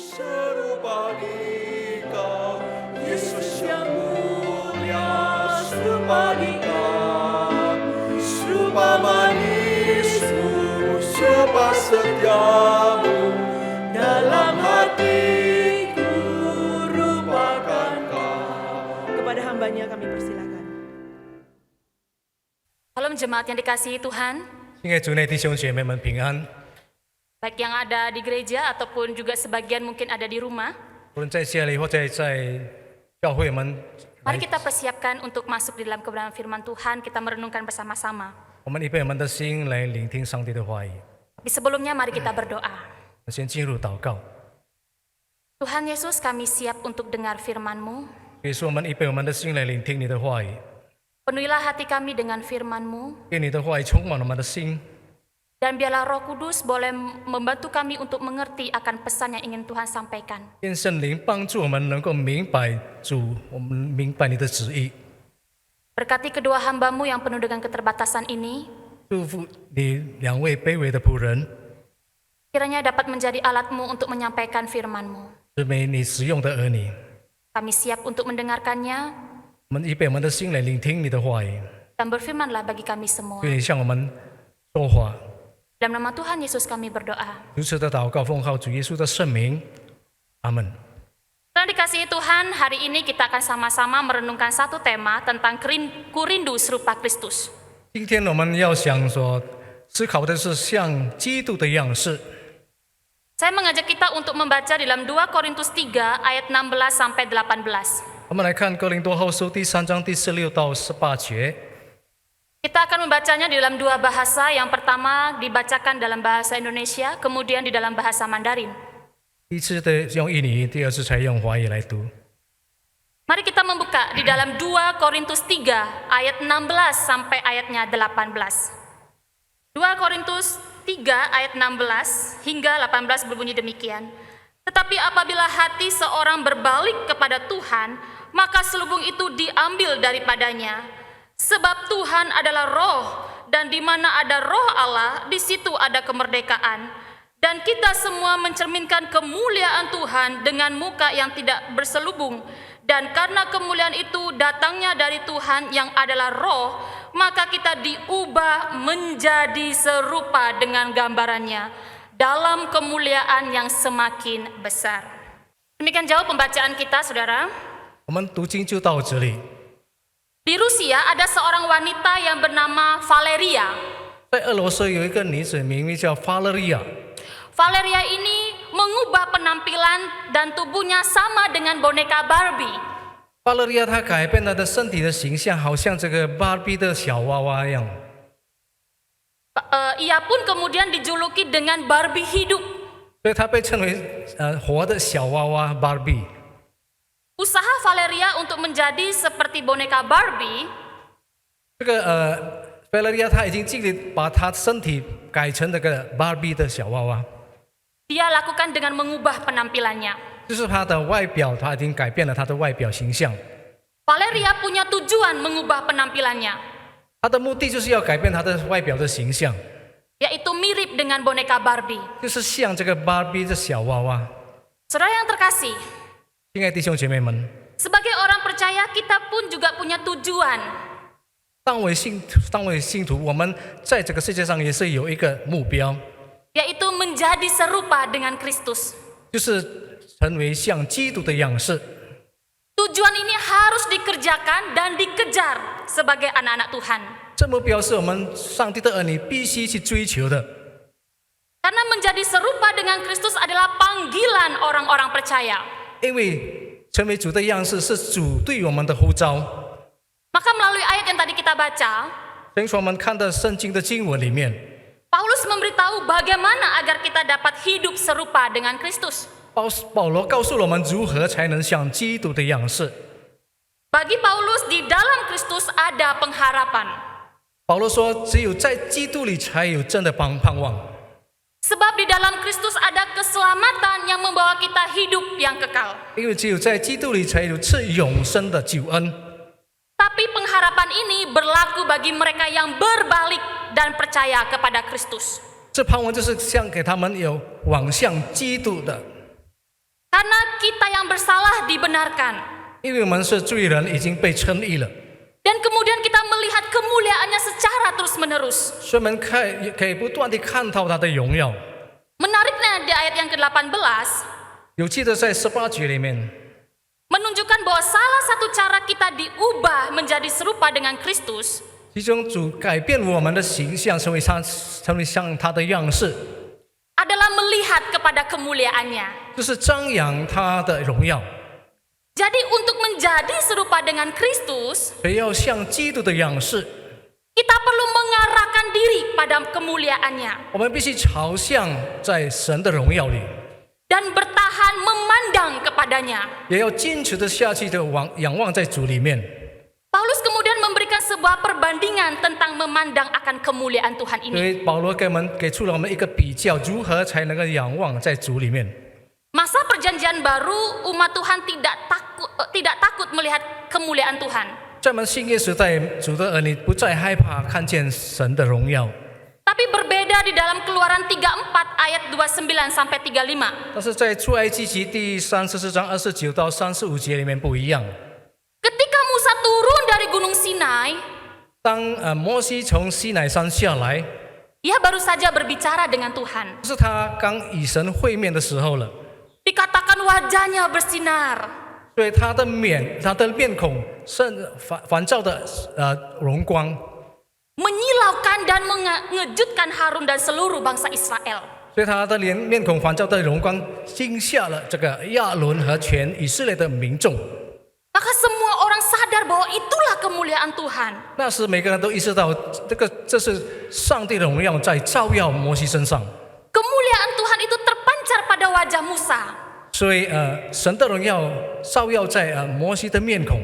serupa Dikau, Yesus yang mulia, serupa Dikau, serupa manismu, serupa setiamu, dalam hatiku rupakan Kau. Kepada hambanya kami persilakan. Salam jemaat yang dikasihi Tuhan, 亲爱主内弟兄姐妹们平安。 baik yang ada di gereja ataupun juga sebagian mungkin ada di rumah. 无论在家里或者在教会，我们 Mari kita persiapkan untuk masuk di dalam kebenaran firman Tuhan, kita merenungkan bersama-sama. 我们预备我们的心来聆听上帝的话语。 Tapi sebelumnya mari kita berdoa. 我们先进入祷告。 Tuhan Yesus, kami siap untuk dengar firman-Mu. 耶稣，我们预备我们的心来聆听你的话语， Penuhilah hati kami dengan firman-Mu, 愿你的话语充满我们的心， dan biarlah Roh Kudus boleh membantu kami untuk mengerti akan pesan yang ingin Tuhan sampaikan. 愿圣灵帮助我们能够明白主，我们明白你的旨意。 Berkati kedua hamba-Mu yang penuh dengan keterbatasan ini, 祝福你两位卑微的仆人， kiranya dapat menjadi alat-Mu untuk menyampaikan firman-Mu. 是为你使用的儿女。 Kami siap untuk mendengarkannya, 我们预备我们的心来聆听你的话语， dan berfirmanlah bagi kami semua. 愿你向我们说话。 Dalam nama Tuhan Yesus kami berdoa. 如此的祷告，奉靠主耶稣的圣名，阿门。 Tuhan dikasihi Tuhan, hari ini kita akan sama-sama merenungkan satu tema tentang kurindu serupa Kristus. 今天我们要想说，思考的是像基督的样式。 Saya mengajak kita untuk membaca di dalam 2 Korintus 3 ayat 16 sampai 18. 我们来看哥林多后书第3章第16到18节。 Kita akan membacanya di dalam dua bahasa. Yang pertama dibacakan dalam bahasa Indonesia, kemudian di dalam bahasa Mandarin. 第一次的用印尼，第二次才用华语来读。 Mari kita membuka di dalam 2 Korintus 3 ayat 16 sampai ayatnya 18. 2 Korintus 3 ayat 16 hingga 18 berbunyi demikian. Tetapi apabila hati seorang berbalik kepada Tuhan, maka selubung itu diambil daripadanya. Sebab Tuhan adalah roh, dan di mana ada roh Allah, di situ ada kemerdekaan. Dan kita semua mencerminkan kemuliaan Tuhan dengan muka yang tidak berselubung. Dan karena kemuliaan itu datangnya dari Tuhan yang adalah roh, maka kita diubah menjadi serupa dengan gambarannya dalam kemuliaan yang semakin besar. Demikian jauh pembacaan kita, saudara. 我们读经就到这里。 Di Rusia ada seorang wanita yang bernama Valeria. 在俄罗斯有一个女子，名字叫法勒利亚。 Valeria ini mengubah penampilan dan tubuhnya sama dengan boneka Barbie. 法勒利亚她改变她的身体的形象，好像这个芭比的小娃娃一样。 Ia pun kemudian dijuluki dengan Barbie hidup. 所以她被称为活的小娃娃芭比。 Usaha Valeria untuk menjadi seperti boneka Barbie 这个法勒利亚她已经尽力把她身体改成这个芭比的小娃娃， dia lakukan dengan mengubah penampilannya. 就是她的外表，她已经改变了她的外表形象。 Valeria punya tujuan mengubah penampilannya, 她的目的就是要改变她的外表的形象， yaitu mirip dengan boneka Barbie. 就是像这个芭比的小娃娃。 Saudara yang terkasih, 亲爱的弟兄姐妹们， sebagai orang percaya kita pun juga punya tujuan. 当为信徒，我们在这个世界上也是有一个目标， Yaitu menjadi serupa dengan Kristus. 就是成为像基督的样式。 Tujuan ini harus dikerjakan dan dikejar sebagai anak-anak Tuhan. 这目标是我们上帝的儿女必须去追求的， Karena menjadi serupa dengan Kristus adalah panggilan orang-orang percaya. 因为成为主的样式是主对我们的呼召。 Maka melalui ayat yang tadi kita baca, 所以说我们看到圣经的经文里面， Paulus memberitahu bagaimana agar kita dapat hidup serupa dengan Kristus. 保罗告诉了我们如何才能像基督的样式。 Bagi Paulus, di dalam Kristus ada pengharapan. 保罗说，只有在基督里才有真的盼望。 Sebab di dalam Kristus ada keselamatan yang membawa kita hidup yang kekal. 因为只有在基督里才有赐永生的救恩。 Tapi pengharapan ini berlaku bagi mereka yang berbalik dan percaya kepada Kristus. 这盼望就是像给他们有往向基督的。Karena kita yang bersalah dibenarkan. 因为我们是罪人，已经被称义了， Dan kemudian kita melihat kemuliaannya secara terus-menerus. 所以我们可以不断地看到他的荣耀。 Menariknya di ayat yang ke-18, 有记得在18节里面， menunjukkan bahwa salah satu cara kita diubah menjadi serupa dengan Kristus 其中主改变我们的形象，成为像他的样式， adalah melihat kepada kemuliaannya. 就是张扬他的荣耀。 Jadi untuk menjadi serupa dengan Kristus, 所以要像基督的样式， kita perlu mengarahkan diri pada kemuliaannya 我们必须朝向在神的荣耀里， dan bertahan memandang kepadanya. 也要坚持的下去的仰望在主里面。 Paulus kemudian memberikan sebuah perbandingan tentang memandang akan kemuliaan Tuhan 所 ini. 以保罗给出了我们一个比较，如何才能够仰望在主里面。 Masa perjanjian baru, umat Tuhan tidak takut melihat kemuliaan Tuhan. 在我们新约时代，主的儿女不再害怕看见神的荣耀， Tapi berbeda di dalam Keluaran 34 ayat 29 sampai 35. 但是在出埃及记第34章29到35节里面不一样。 Ketika Musa turun dari Gunung Sinai, 当摩西从西乃山下来， ia baru saja berbicara dengan Tuhan. 是他刚与神会面的时候了， Dikatakan wajahnya bersinar. 所以他的面孔反照的荣光， Menyilaukan dan mengejutkan Harun dan seluruh bangsa Israel. 所以他的面孔反照的荣光惊吓了这个亚伦和全以色列的民众。 Maka semua orang sadar bahwa itulah kemuliaan Tuhan. 那时每个人都意识到，这是上帝的荣耀在照耀摩西身上， Kemuliaan Tuhan itu terpancar pada wajah Musa. 所以神的荣耀照耀在摩西的面孔，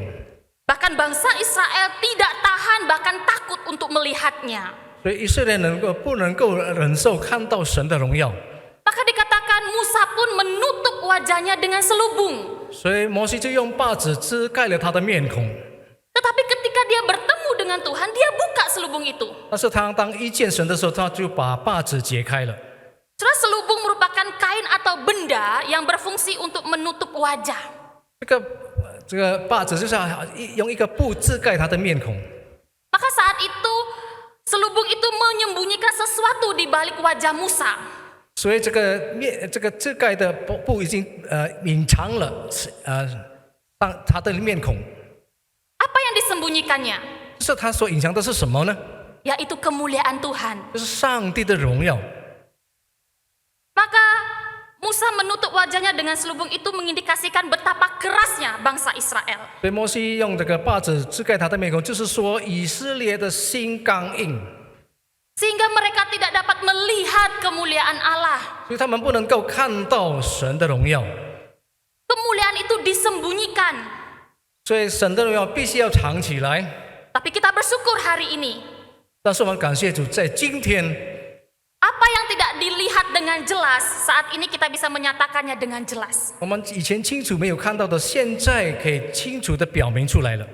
Bahkan bangsa Israel tidak tahan bahkan takut untuk melihatnya. 所以以色列人不能够忍受看到神的荣耀， Maka dikatakan Musa pun menutup wajahnya dengan selubung. 所以摩西就用帕子遮盖了他的面孔。 Tetapi ketika dia bertemu dengan Tuhan, dia buka selubung itu. 但是他当一见神的时候，他就把帕子解开了。 Saudara, selubung merupakan kain atau benda yang berfungsi untuk menutup wajah. 这个帕子就是用一个布遮盖他的面孔， Maka saat itu selubung itu menyembunyikan sesuatu di balik wajah Musa. 所以这个遮盖的布已经隐藏了他的面孔。 Apa yang disembunyikannya? 就是他所隐藏的是什么呢？ Yaitu kemuliaan Tuhan. 就是上帝的荣耀。 Maka Musa menutup wajahnya dengan selubung itu mengindikasikan betapa kerasnya bangsa Israel. 所以摩西用这个帕子遮盖他的面孔，就是说以色列的心刚硬， Sehingga mereka tidak dapat melihat kemuliaan Allah. 所以他们不能够看到神的荣耀。 Kemuliaan itu disembunyikan. 所以神的荣耀必须要藏起来。 Tapi kita bersyukur hari ini. 但是我们感谢主，在今天， Apa yang tidak dilihat dengan jelas, saat ini kita bisa menyatakannya dengan jelas. 我们以前清楚没有看到的，现在可以清楚的表明出来了。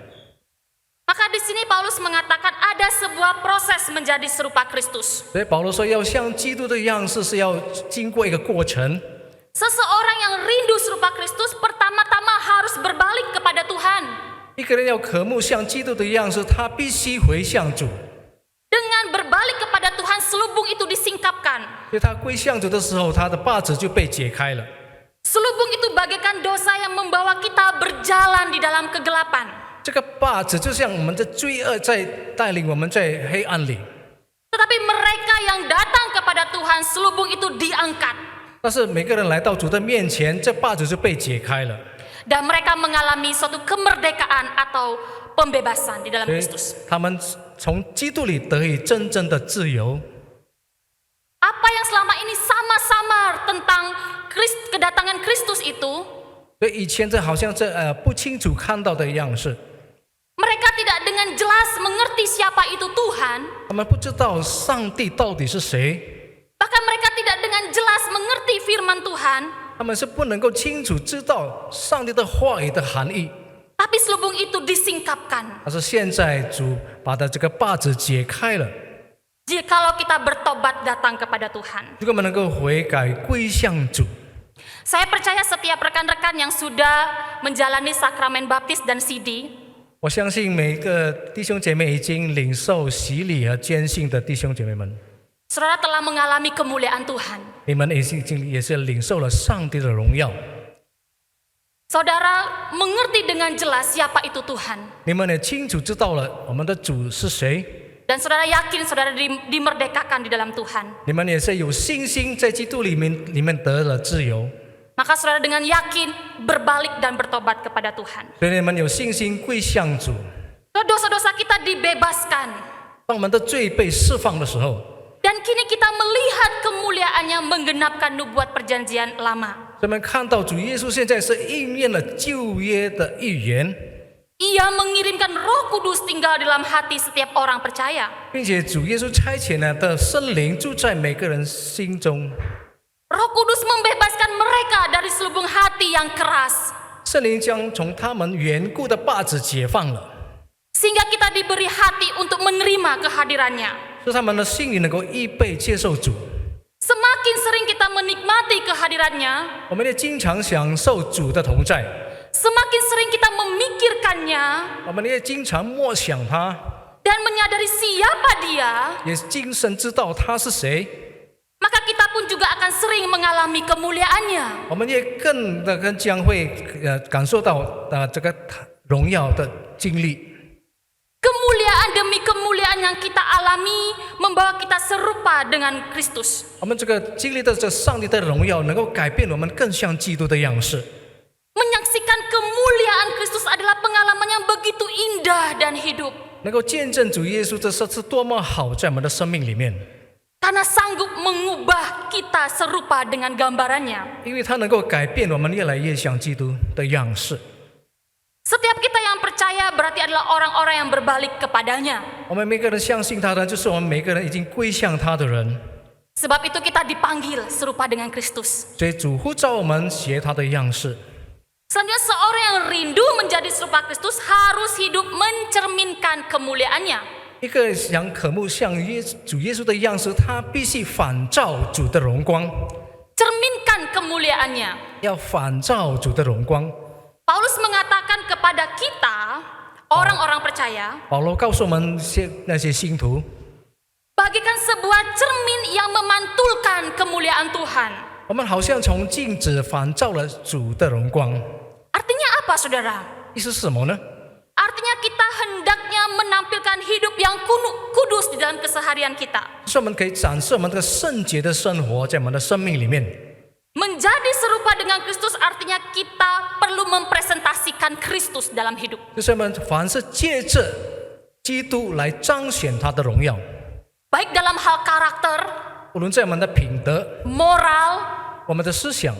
Maka di sini Paulus mengatakan ada sebuah proses menjadi serupa Kristus. 所以保罗说，要像基督的样式是要经过一个过程。 Seseorang yang rindu serupa Kristus pertama-tama harus berbalik kepada Tuhan. 一个人要渴慕像基督的样式，他必须回向主。 Dengan berbalik kepada Tuhan, selubung itu disingkapkan. 所以他归向主的时候，他的帕子就被解开了。 Selubung itu bagaikan dosa yang membawa kita berjalan di dalam kegelapan. 这个帕子就像我们的罪恶在带领我们在黑暗里， Tetapi mereka yang datang kepada Tuhan, selubung itu diangkat. 但是每个人来到主的面前，这帕子就被解开了， Dan mereka mengalami suatu kemerdekaan atau pembebasan di dalam 所以 Kristus. 他们从基督里得以真正的自由。 Apa yang selama ini samar-samar tentang kedatangan Kristus itu, 所以以前这好像这不清楚看到的样式， mereka tidak dengan jelas mengerti siapa itu Tuhan. 他们不知道上帝到底是谁， Bahkan mereka tidak dengan jelas mengerti firman Tuhan. 他们是不能够清楚知道上帝的话语的含义。 Tapi selubung itu disingkapkan. 但是现在主把这个帕子解开了， Jikalau kita bertobat datang kepada Tuhan. 如果我们能够悔改归向主， Saya percaya setiap rekan-rekan yang sudah menjalani sakramen baptis dan CD, 我相信每个弟兄姐妹已经领受洗礼和坚信的弟兄姐妹们， saudara telah mengalami kemuliaan Tuhan. 你们也是领受了上帝的荣耀， Saudara mengerti dengan jelas siapa itu Tuhan. 你们也清楚知道了我们的主是谁， Dan saudara yakin saudara dimerdekakan di dalam Tuhan. 你们也是有信心在基督里面得了自由， Maka saudara dengan yakin berbalik dan bertobat kepada Tuhan. 所以你们有信心归向主。 Dosa-dosa kita dibebaskan. 当我们的罪被释放的时候， Dan kini kita melihat kemuliaannya menggenapkan nubuat perjanjian lama. 我们看到主耶稣现在是应验了旧约的预言， Ia mengirimkan Roh Kudus tinggal dalam hati setiap orang percaya. 并且主耶稣差遣了的圣灵住在每个人心中， Roh Kudus membebaskan mereka dari selubung hati yang keras. 圣灵将从他们顽固的把子解放了， Sehingga kita diberi hati untuk menerima kehadirannya. 使他们的心里能够预备接受主。 Semakin sering kita menikmati kehadirannya, 我们也经常享受主的同在， semakin sering kita memikirkannya 我们也经常默想他， dan menyadari siapa dia, 也精神知道他是谁， maka kita pun juga akan sering mengalami kemuliaannya. 我们也更将会感受到这个荣耀的经历。 Kemuliaan demi kemuliaan yang kita alami membawa kita serupa dengan Kristus. 我们这个经历的这上帝的荣耀，能够改变我们更像基督的样式。 Menyaksikan kemuliaan Kristus adalah pengalaman yang begitu indah dan hidup. 能够见证主耶稣，这是多么好，在我们的生命里面， Karena sanggup mengubah kita serupa dengan gambarannya. 因为它能够改变我们越来越像基督的样式。 Setiap kita yang percaya berarti adalah orang-orang yang berbalik kepadanya. 我们每个人相信他的人，就是我们每个人已经归向他的人。 Sebab itu kita dipanggil serupa dengan Kristus. 所以主呼召我们学他的样式。 Selanjutnya seorang yang rindu menjadi serupa Kristus harus hidup mencerminkan kemuliaannya. 一个想渴慕像主耶稣的样式，他必须反照主的荣光， Cerminkan kemuliaannya. 要反照主的荣光。 Paulus mengatakan kepada kita, orang-orang percaya, 保罗告诉我们那些信徒， bagikan sebuah cermin yang memantulkan kemuliaan Tuhan. 我们好像从镜子反照了主的荣光。 Artinya apa, saudara? 意思是什么呢？ Artinya kita hendaknya menampilkan hidup yang kudus di dalam keseharian kita. 就是我们可以展示我们这个圣洁的生活在我们的生命里面。 Menjadi serupa dengan Kristus artinya kita perlu mempresentasikan Kristus dalam hidup. 就是我们凡是借着基督来彰显他的荣耀， Baik dalam hal karakter, 无论在我们的品德、 moral, 我们的思想、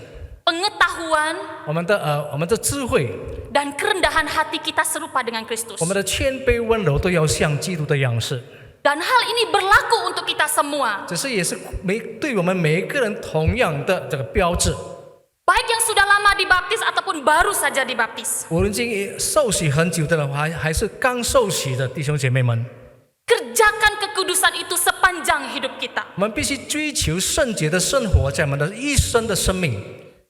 pengetahuan, 我们的智慧、 dan kerendahan hati kita serupa dengan Kristus. 我们的谦卑温柔，都要像基督的样式。 Dan hal ini berlaku untuk kita semua. 只是也是对我们每一个人同样的这个标志。 Baik yang sudah lama dibaptis ataupun baru saja dibaptis. 无论已经受洗很久的人，还是刚受洗的弟兄姐妹们， Kerjakan kekudusan itu sepanjang hidup kita. 我们必须追求圣洁的生活在我们的一生的生命，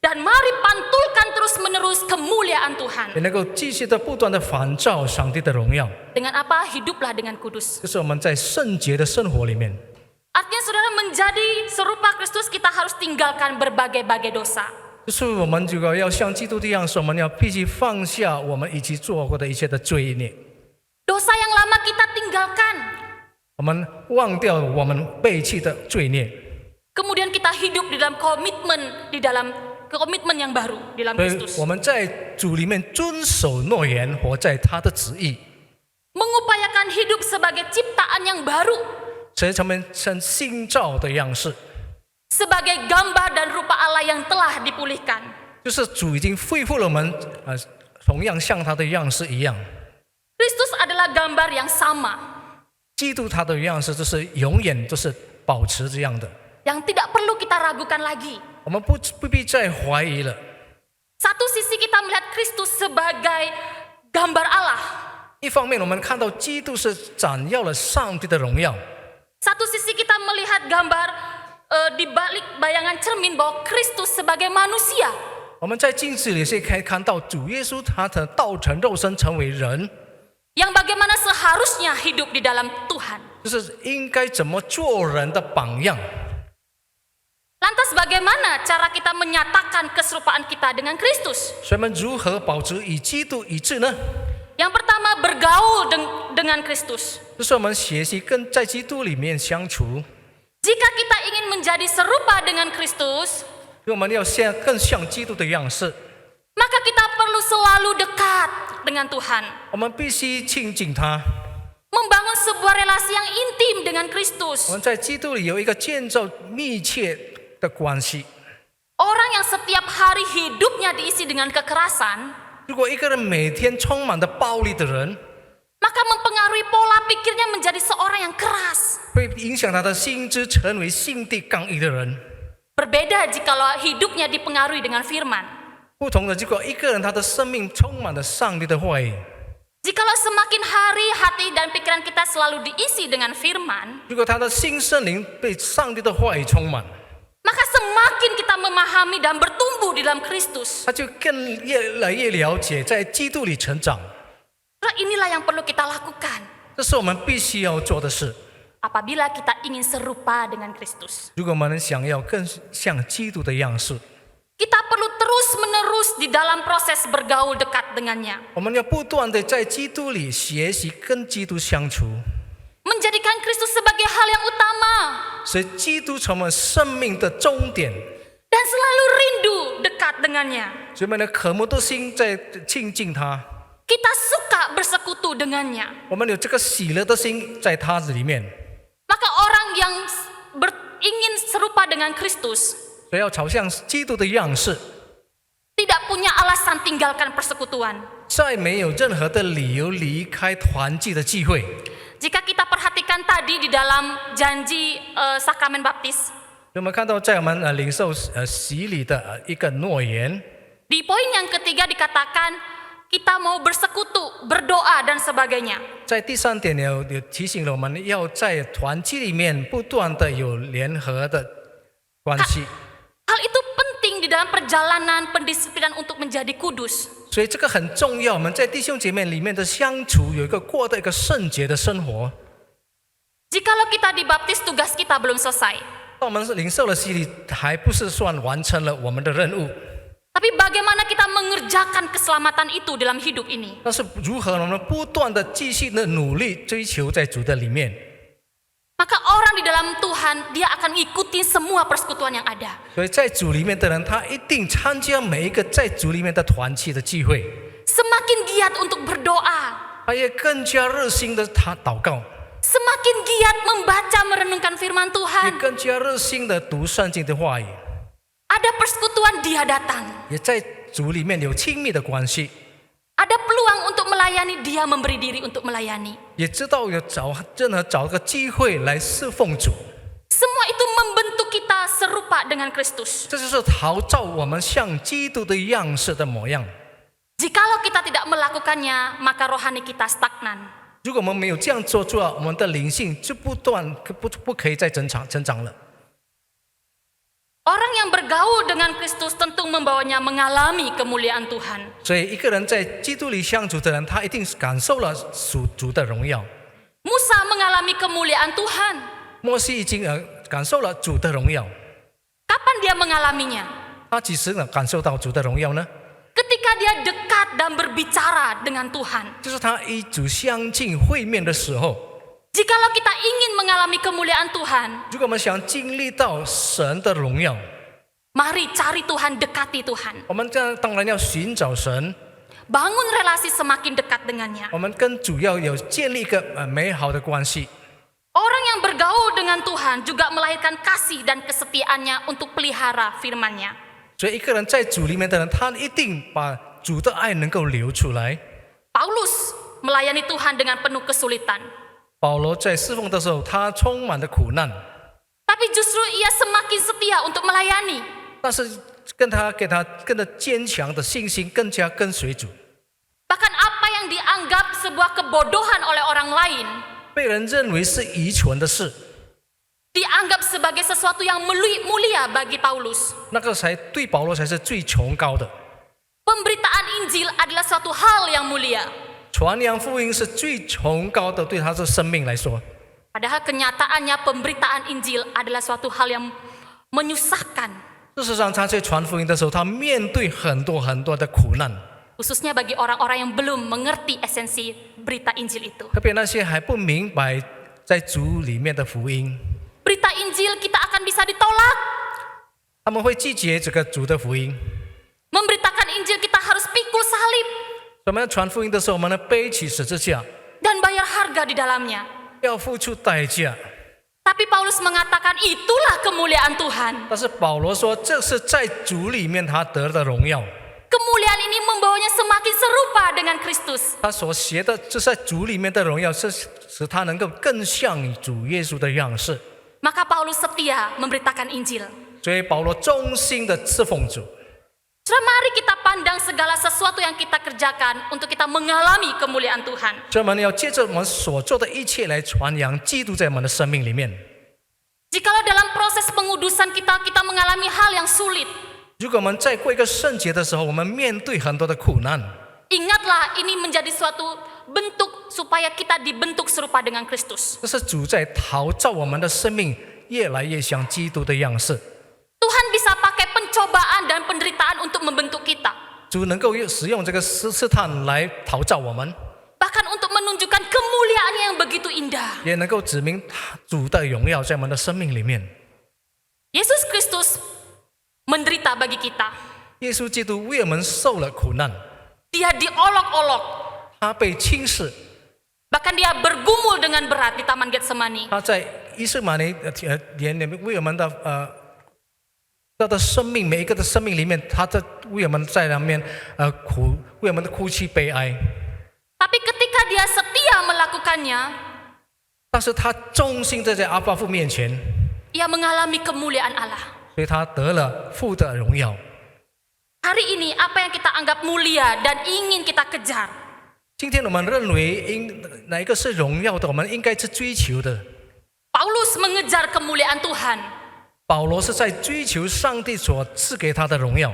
Dan mari pantulkan terus-menerus kemuliaan Tuhan. 也能够继续的不断的反照上帝的荣耀。 Dengan apa? Hiduplah dengan kudus. 就是我们在圣洁的生活里面， Artinya saudara menjadi serupa Kristus kita harus tinggalkan berbagai-bagai dosa. 就是我们如果要像基督的样式，我们要必须放下我们以前做过的一切的罪孽， Dosa yang lama kita tinggalkan. 我们忘掉我们背弃的罪孽， Kemudian kita hidup di dalam komitmen yang baru di dalam 所以 Kristus. 我们在主里面遵守诺言，活在他的旨意， Mengupayakan hidup sebagai ciptaan yang baru. 所以他们成新造的样式， Sebagai gambar dan rupa Allah yang telah dipulihkan. 就是主已经恢复了我们同样像他的样式一样。 Kristus adalah gambar yang sama. 基督他的样式就是永远都是保持这样的， Yang tidak perlu kita ragukan lagi. 我们不必再怀疑了。 Satu sisi kita melihat Kristus sebagai gambar Allah. 一方面，我们看到基督是闪耀了上帝的荣耀； Satu sisi kita melihat gambar di balik bayangan cermin bahwa Kristus sebagai manusia. 我们在镜子里是可以看到主耶稣他的道成肉身成为人， Yang bagaimana seharusnya hidup di dalam Tuhan. 就是应该怎么做人的榜样。 Lantas bagaimana cara kita menyatakan keserupaan kita dengan Kristus? 所以我们如何保持与基督一致呢？ Yang pertama, bergaul dengan Kristus. 就是我们学习跟在基督里面相处， Jika kita ingin menjadi serupa dengan Kristus, 因为我们要更像基督的样式， maka kita perlu selalu dekat dengan Tuhan. 我们必须亲近他。 Membangun sebuah relasi yang intim dengan 我 Kristus. 们在基督里有一个建造密切的关系。 Orang yang setiap hari hidupnya diisi dengan kekerasan, 如果一个人每天充满着暴力的人， maka mempengaruhi pola pikirnya menjadi seorang yang keras. 会影响他的心智，成为心地刚毅的人。 Berbeda jikalau hidupnya dipengaruhi dengan firman. 不同的，如果一个人他的生命充满了上帝的话语， Jikalau semakin hari hati dan pikiran kita selalu diisi dengan firman, 如果他的心圣灵被上帝的话语充满， maka semakin kita memahami dan bertumbuh di dalam Kristus. 他就更越来越了解在基督里成长。 Inilah yang perlu kita lakukan 这是我们必须要做的事。 apabila kita ingin serupa dengan Kristus. 如果我们想要更像基督的样式， Kita perlu terus-menerus di dalam proses bergaul dekat dengannya. 我们要不断的在基督里学习跟基督相处， Menjadikan Kristus sebagai hal yang utama 使基督成为生命的终点。 dan selalu rindu dekat dengannya. 所以我们的渴慕的心在亲近他， Kita suka bersekutu dengannya. 我们有这个喜乐的心在他里面， Maka orang yang ingin serupa dengan Kristus 所以要朝向基督的样式， tidak punya alasan tinggalkan persekutuan. 再没有任何的理由离开团聚的聚会。 Jika kita perhatikan tadi di dalam janji sakramen baptis, 我们看到在我们领受洗礼的一个诺言， di poin yang ketiga dikatakan kita mau bersekutu, berdoa dan sebagainya. 在第三点有提醒了我们要在团契里面不断的有联合的关系， Hal itu penting di dalam perjalanan pendisiplinan untuk menjadi kudus. 所以这个很重要。我们在弟兄姐妹里面的相处，有一个过的一个圣洁的生活。 Jikalau kita dibaptis, tugas kita belum selesai. 当我们领受了洗礼，还不是算完成了我们的任务， Tapi bagaimana kita mengerjakan keselamatan itu dalam hidup ini? 但是如何我们不断的继续的努力追求在主的里面。 Maka orang di dalam Tuhan, dia akan ikutin semua persekutuan yang ada. 所以在主里面的人，他一定参加每一个在主里面的团契的聚会， Semakin giat untuk berdoa, 他也更加热心的祷告， semakin giat membaca merenungkan firman 也 Tuhan. 更加热心的读圣经的话语， Ada persekutuan, dia datang. 也在主里面有亲密的关系， Ada peluang untuk melayani, dia memberi diri untuk melayani. 也知道有找个机会来侍奉主。 Semua itu membentuk kita serupa dengan Kristus. 这就是陶造我们像基督的样式的模样。 Jikalau kita tidak melakukannya, maka rohani kita stagnan. 如果我们没有这样做我们的灵性就不可以再成长了。 Orang yang bergaul dengan Kristus tentu membawanya mengalami kemuliaan Tuhan. 所以一个人在基督里相处的人，他一定感受了主的荣耀。 Musa mengalami kemuliaan Tuhan. 摩西已经感受了主的荣耀， Kapan dia mengalaminya? 他几时感受到主的荣耀呢？ Ketika dia dekat dan berbicara dengan Tuhan. 就是他与主相近会面的时候。 Jikalau kita ingin mengalami kemuliaan Tuhan, 如果我们想经历到神的荣耀， mari cari Tuhan, dekati Tuhan. 我们这样当然要寻找神， Bangun relasi semakin dekat dengannya. 我们跟主要有建立一个美好的关系。 Orang yang bergaul dengan Tuhan juga melahirkan kasih dan kesetiaannya untuk pelihara firman-Nya. 所以一个人在主里面的人，他一定把主的爱能够流出来。 Paulus melayani Tuhan dengan penuh kesulitan. 保罗在侍奉的时候，他充满了苦难， Tapi justru ia semakin setia untuk melayani. 但是给他更加坚强的信心，更加跟随主。 Bahkan apa yang dianggap sebuah kebodohan oleh orang lain, 被人认为是愚蠢的事， dianggap sebagai sesuatu yang mulia bagi Paulus. 那个才对保罗才是最崇高的。 Pemberitaan Injil adalah suatu hal yang mulia. 传扬福音是最崇高的，对他的生命来说。 Padahal kenyataannya pemberitaan Injil adalah suatu hal yang menyusahkan. 事实上，他在传福音的时候，他面对很多的苦难， Khususnya bagi orang-orang yang belum mengerti esensi berita Injil itu. 特别那些还不明白在主里面的福音， Berita Injil kita akan bisa ditolak. 他们会拒绝这个主的福音。 Memberitakan Injil kita harus pikul salib 我们传福音的时候，我们要背起十字架， dan bayar harga di dalamnya. 要付出代价。 Tapi Paulus mengatakan itulah kemuliaan Tuhan. 但是保罗说，这是在主里面他得的荣耀。 Kemuliaan ini membawanya semakin serupa dengan Kristus. 他所学的，这在主里面的荣耀，是使他能够更像主耶稣的样式。 Maka Paulus setia memberitakan Injil. 所以保罗忠心的侍奉主。 Mari kita pandang segala sesuatu yang kita kerjakan untuk kita mengalami kemuliaan Tuhan. 所以我们要借着我们所做的一切来传扬基督在我们的生命里面。 Jikalau dalam proses pengudusan kita mengalami hal yang sulit, 如果我们在过一个圣洁的时候，我们面对很多的苦难， ingatlah ini menjadi suatu bentuk supaya kita dibentuk serupa dengan Kristus. 这是主在陶造我们的生命，越来越像基督的样式。 Tuhan bisa pakai pencobaan dan penderitaan untuk membentuk kita. 主能够使用这个试探来陶造我们， Bahkan untuk menunjukkan kemuliaannya yang begitu indah. 也能够指明主的荣耀在我们的生命里面。 Yesus Kristus menderita bagi kita. 耶稣基督为我们受了苦难， Dia diolok-olok. 他被轻视， Bahkan dia bergumul dengan berat di Taman Getsemani. 他在以斯玛尼园里面为我们的他的生命每一个的生命里面，他在为我们在那边苦，为我们的哭泣悲哀。 Tapi ketika dia setia melakukannya, 但是他忠心在阿爸父面前， ia mengalami kemuliaan Allah. 所以他得了父的荣耀。 Hari ini apa yang kita anggap mulia dan ingin kita kejar, 今天我们认为哪一个是荣耀的，我们应该是追求的。 Paulus mengejar kemuliaan Tuhan. 保罗是在追求上帝所赐给他的荣耀。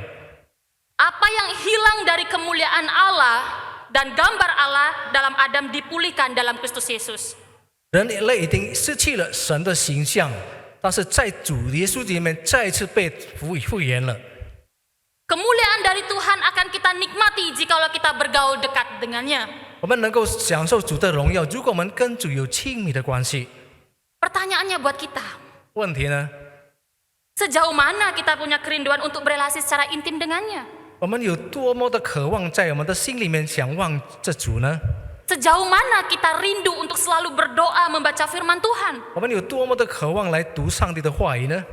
Apa yang hilang dari kemuliaan Allah dan gambar Allah dalam Adam dipulihkan dalam Kristus Yesus. 人类已经失去了神的形象，但是在主耶稣里面再一次被复原了。 Kemuliaan dari Tuhan akan kita nikmati jikalau kita bergaul dekat dengannya. 我们能够享受主的荣耀，如果我们跟主有亲密的关系。 Pertanyaannya buat kita, 问题呢？ sejauh mana kita punya kerinduan untuk berelasi secara intim dengannya? 我们有多么的渴望在我们的心里面想望着主呢？ Sejauh mana kita rindu untuk selalu berdoa membaca firman Tuhan? 我们有多么的渴望来读上帝的话语呢？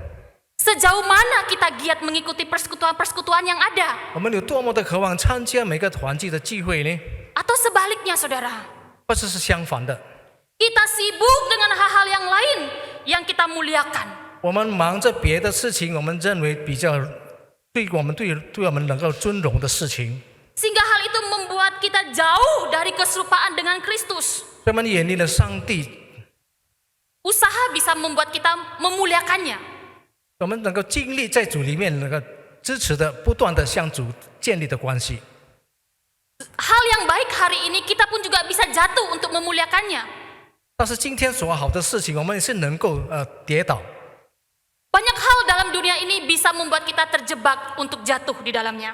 Sejauh mana kita giat mengikuti persekutuan-persekutuan yang ada? 我们有多么的渴望参加每个团契的聚会呢？ Atau sebaliknya saudara, 或者是相反的， kita sibuk dengan hal-hal yang lain yang kita muliakan. 我们忙着别的事情，我们认为比较对我们能够尊荣的事情， Sehingga hal itu membuat kita jauh dari keserupaan dengan Kristus. 我们远离了上帝， Usaha bisa membuat kita memuliakannya. 我们能够经历在主里面能够支持的，不断的向主建立的关系。 Hal yang baik hari ini kita pun juga bisa jatuh untuk memuliakannya. 但是今天所好的事情，我们也是能够跌倒。 Banyak hal dalam dunia ini bisa membuat kita terjebak untuk jatuh di dalamnya.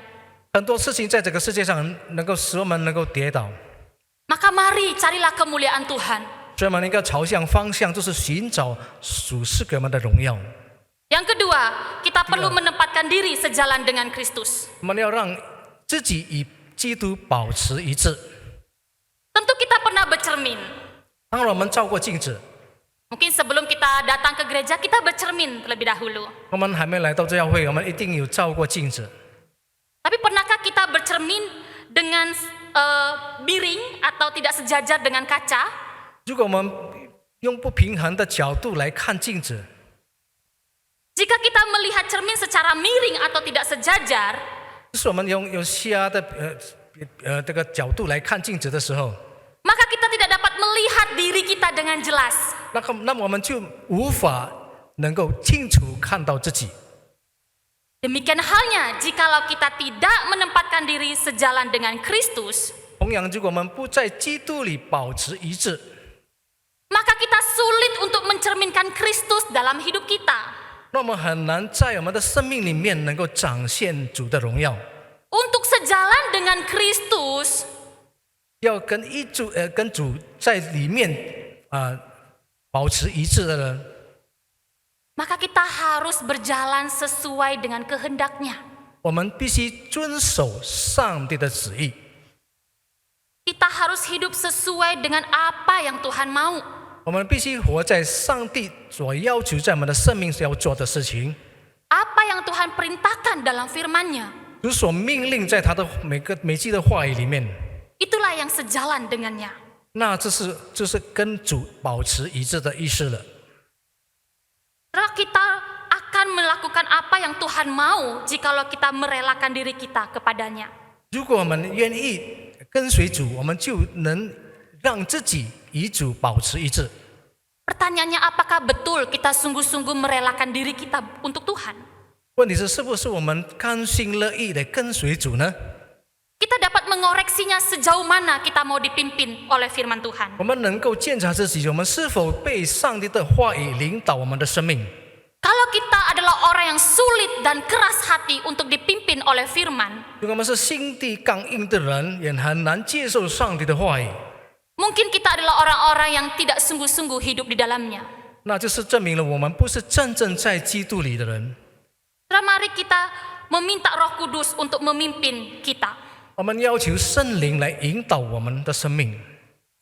很多事情在这个世界上能够使我们能够跌倒， Maka mari carilah kemuliaan Tuhan. 所以我们应该朝向方向，就是寻找属赐给我们的荣耀。 Yang kedua, kita perlu menempatkan diri sejalan dengan Kristus. 我们要让自己与基督保持一致。 Tentu kita pernah bercermin. 当然，我们照过镜子， Mungkin sebelum kita datang ke gereja, kita bercermin terlebih dahulu. 我们还没来到教会，我们一定有照过镜子。 Tapi pernahkah kita bercermin dengan miring atau tidak sejajar dengan kaca? 如果我们用不平衡的角度来看镜子， Jika kita melihat cermin secara miring atau tidak sejajar, 就是我们用瞎的这个角度来看镜子的时候， maka kita tidak dapat melihat diri kita dengan jelas. 那么我们就无法能够清楚看到自己。 Demikian halnya jikalau kita tidak menempatkan diri sejalan dengan Kristus, 同样，如果我们不在基督里保持一致， maka kita sulit untuk mencerminkan Kristus dalam hidup kita. 那我们很难在我们的生命里面能够展现主的荣耀。 Untuk sejalan dengan Kristus, 要跟主在里面保持一致的人， maka kita harus berjalan sesuai dengan kehendak-Nya. 我们必须遵守上帝的旨意。 Kita harus hidup sesuai dengan apa yang Tuhan mau. 我们必须活在上帝所要求在我们的生命要做的事情， Apa yang Tuhan perintahkan dalam firman-Nya. 主所命令在他的每句的话语里面， Itulah yang sejalan dengannya. 那就是跟主保持一致的意思了。 Saudara, kita akan melakukan apa yang Tuhan mau jikalau kita merelakan diri kita kepadanya. 如果我们愿意跟随主，我们就能让自己与主保持一致。 Pertanyaannya, apakah betul kita sungguh-sungguh merelakan diri kita untuk Tuhan? 问题是不是我们甘心乐意的跟随主呢？ Kita dapat mengoreksinya sejauh mana kita mau dipimpin oleh firman Tuhan. 我们能够检查自己，我们是否被上帝的话语领导我们的生命？ Kalau kita adalah orang yang sulit dan keras hati untuk dipimpin oleh firman, 如果我们是心地刚硬的人，也很难接受上帝的话语， mungkin kita adalah orang-orang yang tidak sungguh-sungguh hidup di dalamnya. 那就是证明了我们不是真正在基督里的人。 Saudara, mari kita meminta Roh Kudus untuk memimpin kita, 我们要求圣灵来引导我们的生命，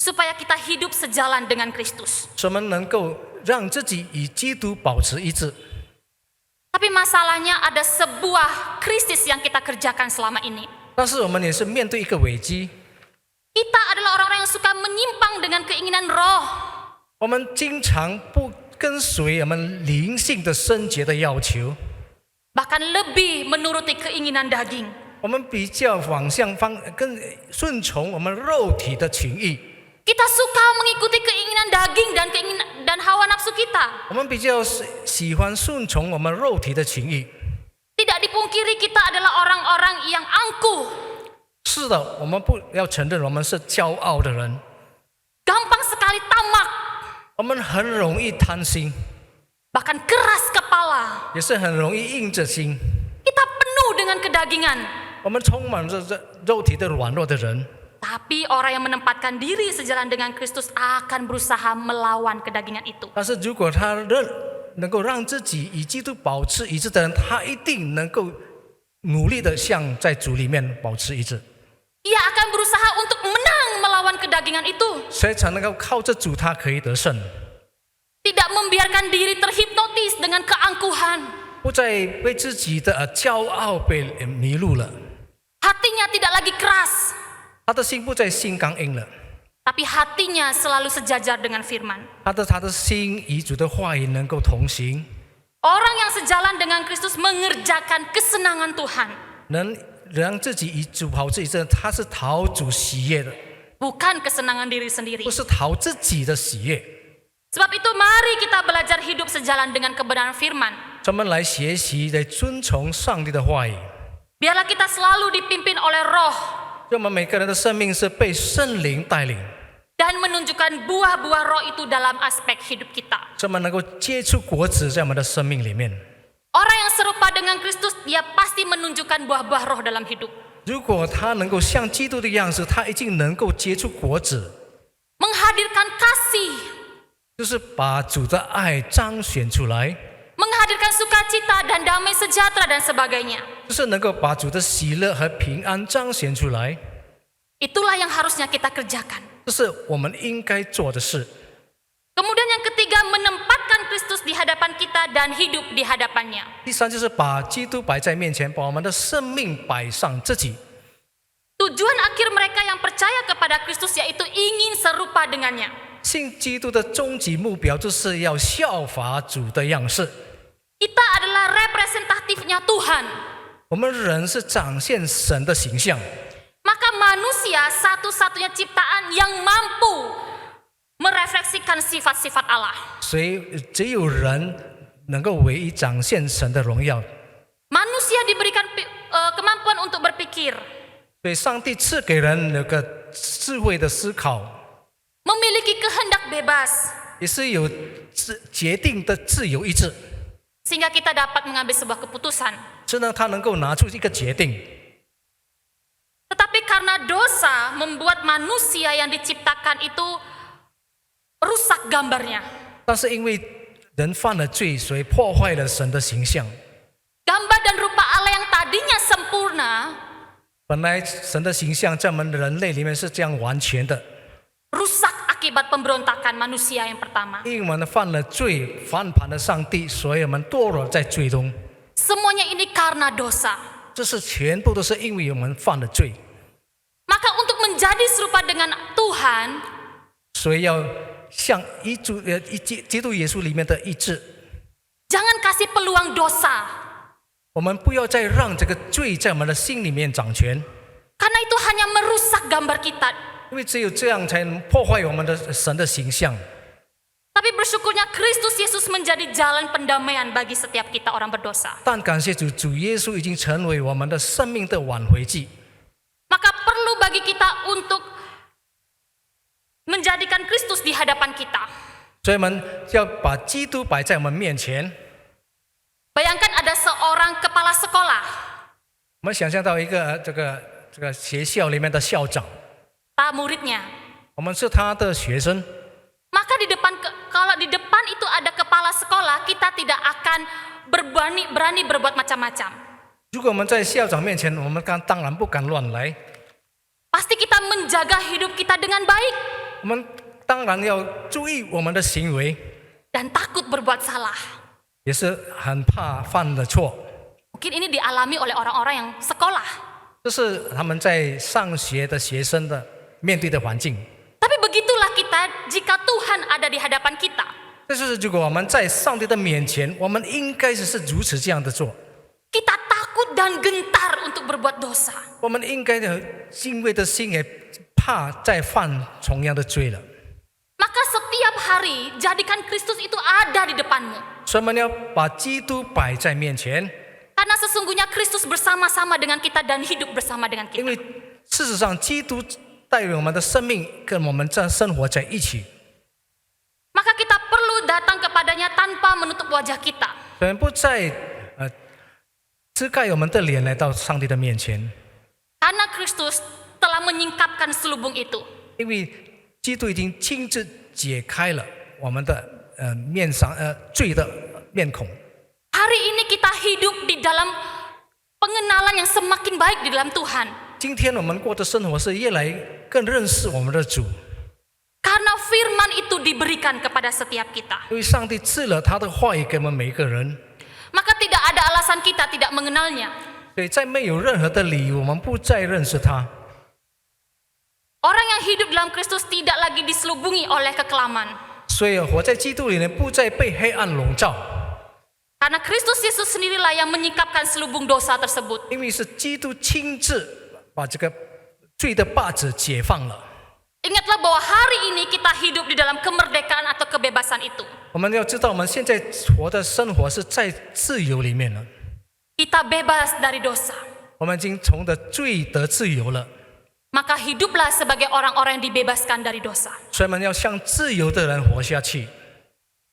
supaya kita hidup sejalan dengan Kristus. 使我们能够让自己与基督保持一致。 Tapi masalahnya ada sebuah krisis yang kita kerjakan selama ini. 但是我们也是面对一个危机， Kita adalah orang-orang yang suka menyimpang dengan keinginan roh. 我们经常不跟随我们灵性的圣洁的要求， Bahkan lebih menuruti keinginan daging. 我们比较更顺从我们肉体的情欲， Kita suka mengikuti keinginan daging dan hawa nafsu kita. 我们比较喜欢顺从我们肉体的情欲。 Tidak dipungkiri kita adalah orang-orang yang angkuh, 是的，我们不要承认我们是骄傲的人， gampang sekali tamak, 我们很容易贪心， bahkan keras kepala. 也是很容易硬着心。 Kita penuh dengan kedagingan. 我们充满着这肉体的软弱的人， Tapi orang yang menempatkan diri sejalan dengan Kristus akan berusaha melawan kedagingan itu. 但是如果他能够让自己与基督保持一致的人，他一定能够努力的向在主里面保持一致， Ia akan berusaha untuk menang melawan kedagingan itu. 所以才能够靠着主，他可以得胜， Tidak membiarkan diri terhipnotis dengan keangkuhan. 不再被自己的骄傲被迷路了， Hatinya tidak lagi keras, 他的心不再心刚硬了， tapi hatinya selalu sejajar dengan firman. 他的心与主的话语能够同行， Orang yang sejalan dengan Kristus mengerjakan kesenangan Tuhan, 能让自己与主保持一致，他是讨主喜悦的， bukan kesenangan diri sendiri. 不是讨自己的喜悦。 Sebab itu mari kita belajar hidup sejalan dengan kebenaran firman. 专门来学习，来遵从上帝的话语。 Biarlah kita selalu dipimpin oleh roh 让我们每个人的生命是被圣灵带领， dan menunjukkan buah-buah roh itu dalam aspek hidup kita. 这么能够结出果子在我们的生命里面。 Orang yang serupa dengan Kristus, dia pasti menunjukkan buah-buah roh dalam hidup. 如果他能够像基督的样子，他一定能够结出果子， Menghadirkan kasih, 就是把主的爱彰显出来， menghadirkan sukacita dan damai sejahtera dan sebagainya. 就是能够把主的喜乐和平安彰显出来。 Itulah yang harusnya kita kerjakan. 这是我们应该做的事。 Kemudian yang ketiga, menempatkan Kristus di hadapan kita dan hidup di hadapannya. 第三就是把基督摆在面前，把我们的生命摆上自己。 Tujuan akhir mereka yang percaya kepada Kristus yaitu ingin serupa dengannya. 信基督的终极目标就是要效法主的样式。 Kita adalah representatifnya Tuhan. 我们人是展现神的形象， Maka manusia satu-satunya ciptaan yang mampu merefleksikan sifat-sifat Allah. 所以只有人能够唯一展现神的荣耀。 Manusia diberikan kemampuan untuk berpikir, 所以上帝赐给人那个智慧的思考， memiliki kehendak bebas, 也是有决定的自由意志， sehingga kita dapat mengambil sebuah keputusan. 是呢，他能够拿出一个决定。 Tetapi karena dosa membuat manusia yang diciptakan itu rusak gambarnya. 但是因为人犯了罪，所以破坏了神的形象。 Gambar dan rupa Allah yang tadinya sempurna, 本来神的形象在我们人类里面是这样完全的， rusak akibat pemberontakan manusia yang pertama. 因为我们犯了罪，反叛了上帝，所以我们堕落在罪中。 Semuanya ini karena dosa. 这是全部都是因为我们犯了罪， Maka untuk menjadi serupa dengan Tuhan, 所以要像基督耶稣里面的意志。 jangan kasih peluang dosa. 我们不要再让这个罪在我们的心里面掌权， Karena itu hanya merusak gambar kita. 因为只有这样才能破坏我们的神的形象。 Tapi bersyukurnya Kristus Yesus menjadi jalan pendamaian bagi setiap kita orang berdosa. 但感谢主，主耶稣已经成为我们的生命的挽回剂。 Maka perlu bagi kita untuk menjadikan Kristus di hadapan kita. 所以我们要把基督摆在我们面前。 Bayangkan ada seorang kepala sekolah, 我们想象到一个这个学校里面的校长， tak muridnya. 我们是他的学生。 Maka kalau di depan itu ada kepala sekolah, kita tidak akan berani berbuat macam-macam. 如果我们在校长面前，我们当然不敢乱来， Pasti kita menjaga hidup kita dengan baik 我们当然要注意我们的行为， dan takut berbuat salah. 也是很怕犯了错。 Mungkin ini dialami oleh orang-orang yang sekolah. 这是他们在上学的学生的面对的环境。 Tapi begitulah kita jika Tuhan ada di hadapan kita. 但是如果我们在上帝的面前，我们应该是如此这样的做。 Kita takut dan gentar untuk berbuat dosa. 我们应该的敬畏的心也怕再犯同样的罪了。 Maka setiap hari jadikan Kristus itu ada di depanmu. 所以我们要把基督摆在面前， Karena sesungguhnya Kristus bersama-sama dengan kita dan hidup bersama dengan 因 kita. 为事实上基督带领我们的生命跟我们这生活在一起。 Maka kita perlu datang kepadanya tanpa menutup wajah kita. 我们不再遮盖我们的脸来到上帝的面前， Karena Kristus telah menyingkapkan selubung itu. 因为基督已经亲自解开了我们的面上罪的面孔。 Hari ini kita hidup di dalam pengenalan yang semakin baik di dalam Tuhan. 今天我们过的生活是越来更认识我们的主， Karena firman itu diberikan kepada setiap kita. 因为上帝赐了他的话语给我们每一个人， Maka tidak ada alasan kita tidak mengenalnya. 所以在没有任何的理由，我们不再认识他。 Orang yang hidup dalam Kristus tidak lagi diselubungi oleh kekelaman. 所以活在基督里面，不再被黑暗笼罩， Karena Kristus Yesus sendirilah yang menyingkapkan selubung dosa tersebut. 因为是基督亲自把这个罪的把子解放了。 Ingatlah bahwa hari ini kita hidup di dalam kemerdekaan atau kebebasan itu. 我们要知道，我们现在活的生活是在自由里面了， Kita bebas dari dosa. 我们已经从的罪得自由了， Maka hiduplah sebagai orang-orang yang dibebaskan dari dosa. 所以我们要像自由的人活下去。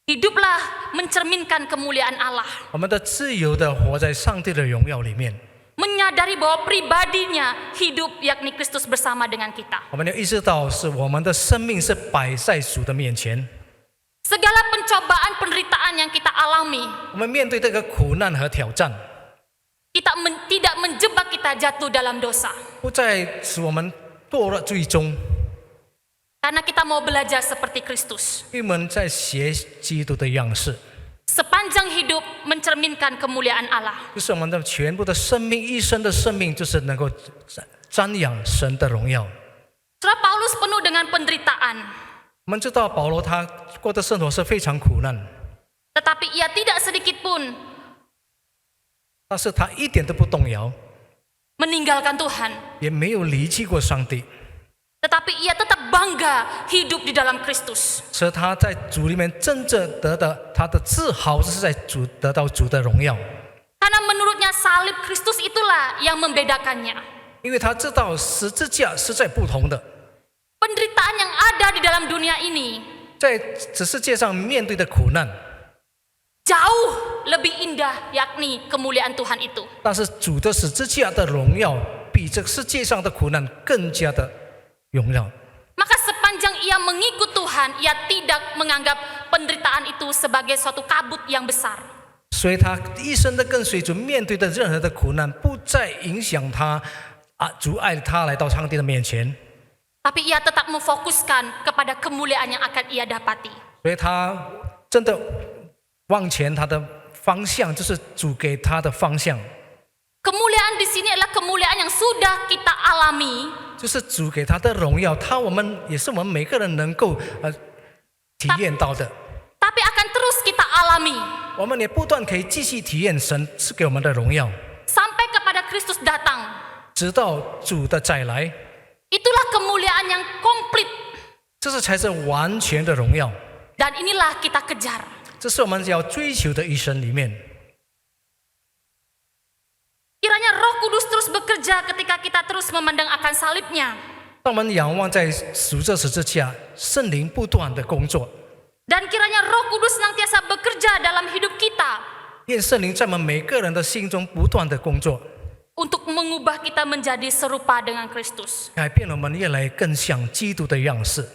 Hiduplah mencerminkan kemuliaan Allah. 我们的自由的活在上帝的荣耀里面， Menyadari bahwa pribadinya hidup yakni Kristus bersama dengan kita. 我们要意识到是我们的生命是摆在主的面前。 Segala pencobaan penderitaan yang kita alami, 我们面对这个苦难和挑战， tidak menjebak kita jatuh dalam dosa. 不再使我们堕落最终， Karena kita mau belajar seperti Kristus. 因为我们在学基督的样式， Sepanjang hidup mencerminkan kemuliaan Allah. 就是我们的全部的生命，一生的生命就是能够瞻仰神的荣耀。 Saudara Paulus penuh dengan penderitaan, 我们知道保罗他过的生活是非常苦难， tetapi ia tidak sedikit pun 但是他一点都不动摇， meninggalkan Tuhan. 也没有离弃过上帝。tetapi ia tetap bangga hidup di dalam Kristus. 使他在主里面真正得到他的自豪，是在主得到主的荣耀， Karena menurutnya salib Kristus itulah yang membedakannya. 因为他知道十字架是在不同的， Penderitaan yang ada di dalam dunia ini 在这世界上面对的苦难， jauh lebih indah, yakni kemuliaan Tuhan itu. 但是主的十字架的荣耀比这个世界上的苦难更加的荣耀。 Maka sepanjang ia mengikut Tuhan, ia tidak menganggap penderitaan itu sebagai suatu kabut yang besar. 所以他一生的跟随主，面对的任何的苦难，不再影响他阻碍他来到上帝的面前。 Tapi ia tetap memfokuskan kepada kemuliaan yang akan ia dapati. 所以他真的往前，他的方向就是主给他的方向， Kemuliaan di sini adalah kemuliaan yang sudah kita alami, 就是主给他的荣耀，我们也是我们每个人能够体验到的。 tapi akan terus kita alami 我们也不断可以继续体验神赐给我们的荣耀， sampai kepada Kristus datang. 直到主的再来， Itulah kemuliaan yang komplit 这是才是完全的荣耀。 dan inilah kita kejar. 这是我们要追求的一生里面。 Kiranya Roh Kudus terus bekerja ketika kita terus memandang akan salibnya. 当我们仰望在主这十字架，圣灵不断的工作， Dan kiranya Roh Kudus senantiasa bekerja dalam hidup kita 愿圣灵在我们每个人的心中不断的工作， untuk mengubah kita menjadi serupa dengan Kristus. 改变我们越来更像基督的样式。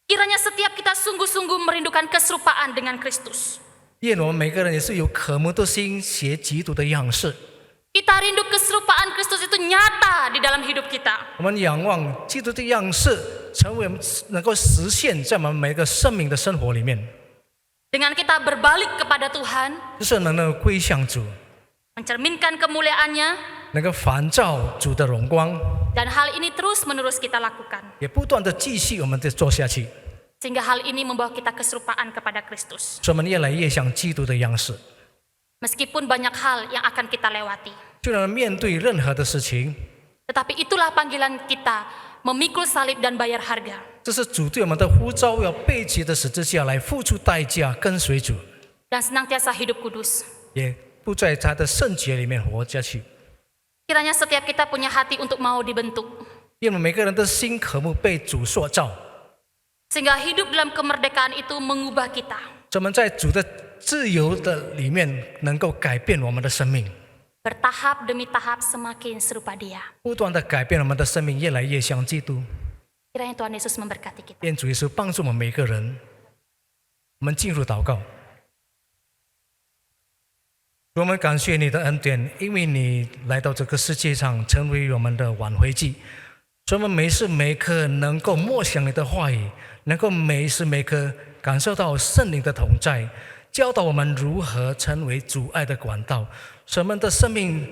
Kiranya setiap kita sungguh-sungguh merindukan keserupaan dengan Kristus. 愿我们每个人也是有渴慕的心，学基督的样式。 Kita rindu keserupaan Kristus itu nyata di dalam hidup kita. 我们仰望基督的样式，成为能够实现在我们每个生命的生活里面， Dengan kita berbalik kepada Tuhan, 就是能够归向主， mencerminkan kemuliaannya, 能够反照主的荣光， dan hal ini terus-menerus kita lakukan. 也不断的继续我们的做下去， Sehingga hal ini membawa kita keserupaan kepada Kristus. 使我们越来越像基督的样式。 Meskipun banyak hal yang akan kita lewati. 就让面对任何的事情， Tetapi itulah panggilan kita, memikul salib dan bayar harga. 这是主对我们的呼召，要背起的十字架来付出代价，跟随主， Dan senantiasa hidup kudus. 也不在他的圣洁里面活下去。 Kiranya setiap kita punya hati untuk mau dibentuk. 愿我们每个人的心渴慕被主塑造， Sehingga hidup dalam kemerdekaan itu mengubah kita. 我们在主的自由的里面能够改变我们的生命， Bertahap demi tahap semakin serupa Dia. 不断的改变我们的生命，越来越像基督。 Kiranya Tuhan Yesus memberkati kita. 愿主耶稣帮助我们每个人。我们进入祷告。主，我们感谢你的恩典，因为你来到这个世界上，成为我们的挽回祭。所以我们每时每刻能够默想你的话语，能够每时每刻感受到圣灵的同在，教导我们如何成为主爱的管道，使我们的生命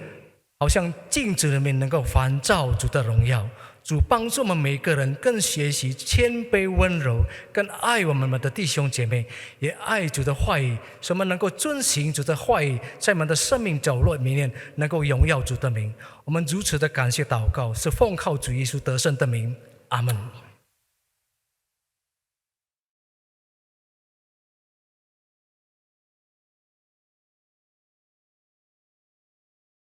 好像镜子里面能够反照主的荣耀。主帮助我们每个人更学习谦卑温柔，更爱我们的弟兄姐妹，也爱主的话语，使我们能够遵行主的话语，在我们的生命角落里面能够荣耀主的名。我们如此的感谢祷告，是奉靠主耶稣得胜的名，阿门。